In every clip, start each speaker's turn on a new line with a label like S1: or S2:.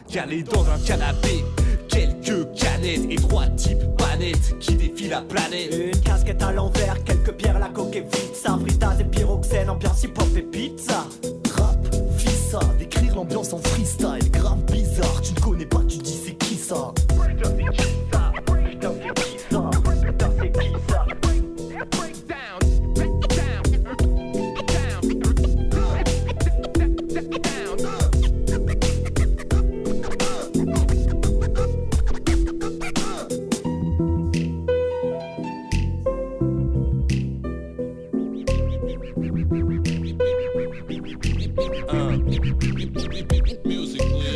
S1: calés dans un canapé. Quelques canettes et trois types panettes qui défient la planète.
S2: Une casquette à l'envers, quelques bières, la coque et vite. Ça, freestyle et pyroxène, ambiance hip-hop et pizza.
S3: Rap, fissa, décrire l'ambiance en freestyle. Grave bizarre, tu ne connais pas, tu dis c'est qui ça? Putain c'est qui ça? Putain c'est qui ça? Putain c'est qui ça?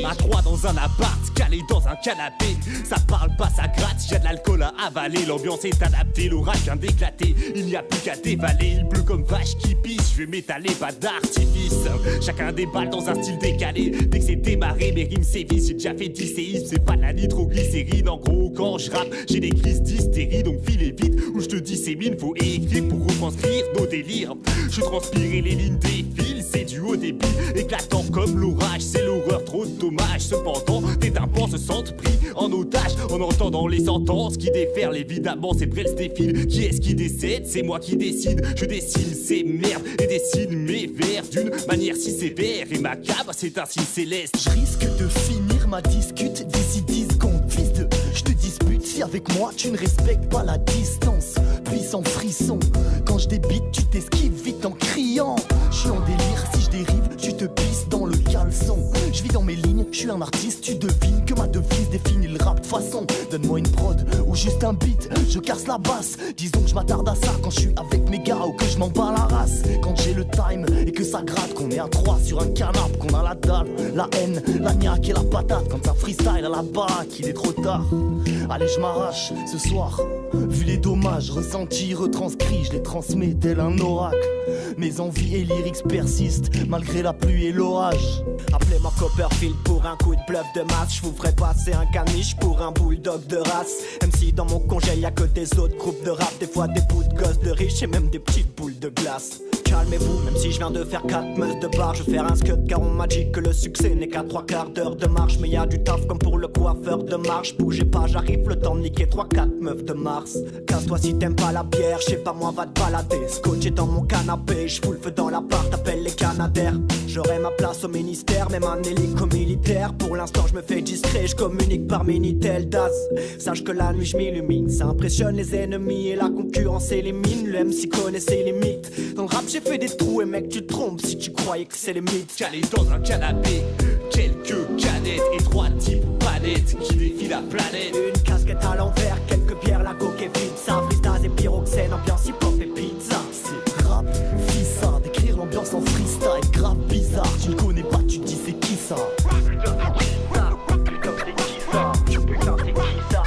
S1: À trois dans un appart, calé dans un canapé. Ça parle pas, ça gratte, y'a de l'alcool à avaler. L'ambiance est adaptée, l'orage vient d'éclater. Il n'y a plus qu'à dévaler, il pleut comme vache qui pisse. Je vais m'étaler, pas d'artifice. Chacun déballe dans un style décalé. Dès que c'est démarré, mes rimes sévissent. J'ai déjà fait 10 séismes, c'est pas de la nitroglycérine. En gros, quand je rappe, j'ai des crises d'hystérie. Donc filez vite, ou je te dissémine. Faut écrire pour retranscrire nos délires. Je transpire et les lignes défilent. C'est du haut débit, éclatant comme l'orage. C'est l'horreur, trop de dommages. Cependant, tes tympans se sentent pris en otage en entendant les sentences qui déferlent. Évidemment, ces brels défilent. Qui est-ce qui décède? C'est moi qui décide. Je dessine ces merdes et dessine mes vers d'une manière si sévère et macabre. C'est ainsi céleste.
S3: Je risque de finir ma discute d'ici 10 secondes. Fils de, je te dispute si avec moi tu ne respectes pas la distance. Puis sans frisson, quand je débite, tu t'esquives vite en criant. Je suis en délire, si je dérive, tu te pisses dans le caleçon. Je vis dans mes lignes, je suis un artiste, tu devines que ma devise définit le rap de façon. Donne-moi une prod ou juste un beat, je casse la basse. Disons que je m'attarde à ça quand je suis avec mes gars ou que je m'en bats la race. Quand j'ai le time et que ça gratte, qu'on est à 3 sur un canapé, qu'on a la dalle, la haine, la niaque et la patate. Quand ça freestyle à la baraque, il est trop tard. Allez, je m'arrache ce soir. Vu les dommages ressentis, retranscrits, je les transmets tel un oracle. Mes envies et lyrics persistent malgré la pluie et l'orage.
S2: Appelez-moi Copperfield pour un coup de bluff de masse. Je vous ferai passer un caniche pour un bulldog de race. Même si dans mon congé y'a que des autres groupes de rap. Des fois des bouts de gosses de riches et même des petites boules de glace. Calmez-vous, même si je viens de faire 4 meufs de bar. Je vais faire un scud car on m'a dit que le succès n'est qu'à 3/4 d'heure de marche. Mais y'a du taf comme pour le coiffeur de marche. Bougez pas, j'arrive, le temps de niquer 3-4 meufs de mars. Casse-toi si t'aimes pas la bière, je sais pas moi va te balader. Scotché dans mon canapé, je fous le feu dans l'appart, appelle les canadaires. J'aurai ma place au ministère, même un hélico militaire. Pour l'instant je me fais discret, je communique par Minitel DAS. Sache que la nuit je m'illumine, ça impressionne les ennemis et la concurrence élimine. Le MC connaît ses limites. Dans le rap j'ai fait des trous et mec tu te trompes si tu croyais que c'est les mythes.
S1: Calé dans un canapé, quelques canettes et trois types panettes qui défient la planète.
S2: Une casquette à l'envers, quelques bières, la coque et vite. Ça, freestyle et pyroxène, ambiance hip-hop et pizza.
S3: C'est rap, fissa, décrire l'ambiance en freestyle. Grave bizarre, tu ne connais pas, tu dis c'est qui ça? Putain c'est qui ça? Putain c'est qui ça? Putain c'est qui ça?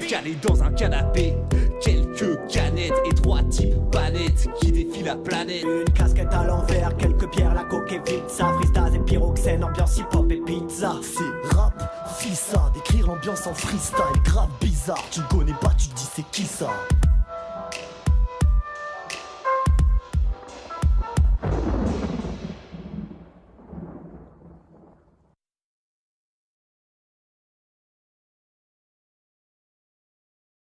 S1: Calé dans un canapé, quelques canettes et trois types panettes qui défient la planète.
S2: Une casquette à l'envers, quelques pierres, la coque et vite. Ça, freestyle et pyroxène, ambiance hip-hop et pizza.
S3: C'est rap, fissa, décrire l'ambiance en freestyle. Grave bizarre, tu ne connais pas, tu dis c'est qui ça?